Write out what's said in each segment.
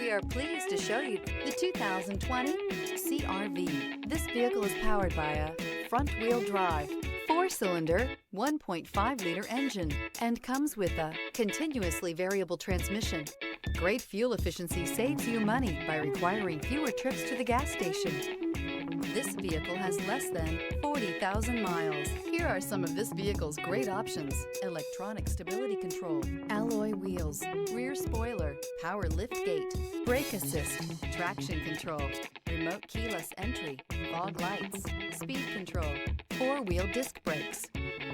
We are pleased to show you the 2020 CR-V. This vehicle is powered by a front-wheel drive, 4-cylinder, 1.5-liter engine, and comes with a continuously variable transmission. Great fuel efficiency saves you money by requiring fewer trips to the gas station. This vehicle has less than 40,000 miles. Here are some of this vehicle's great options: electronic stability control, alloy wheels, rear spoiler, power liftgate, brake assist, traction control, remote keyless entry, fog lights, speed control, 4-wheel disc brakes.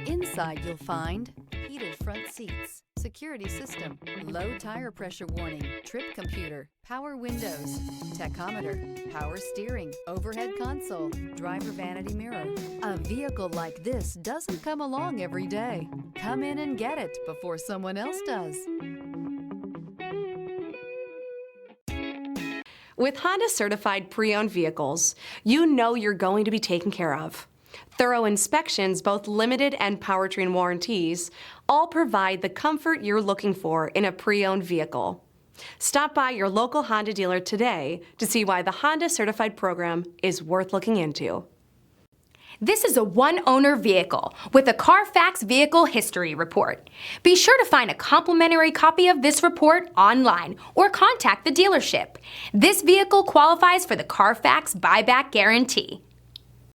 Inside you'll find heated front seats, security system, low tire pressure warning, trip computer, power windows, tachometer, power steering, overhead console, driver vanity mirror. A vehicle like this doesn't come along every day. Come in and get it before someone else does. With Honda certified pre-owned vehicles, you know you're going to be taken care of. Thorough inspections, both limited and powertrain warranties, all provide the comfort you're looking for in a pre-owned vehicle. Stop by your local Honda dealer today to see why the Honda Certified program is worth looking into. This is a one-owner vehicle with a Carfax Vehicle History Report. Be sure to find a complimentary copy of this report online or contact the dealership. This vehicle qualifies for the Carfax Buyback Guarantee.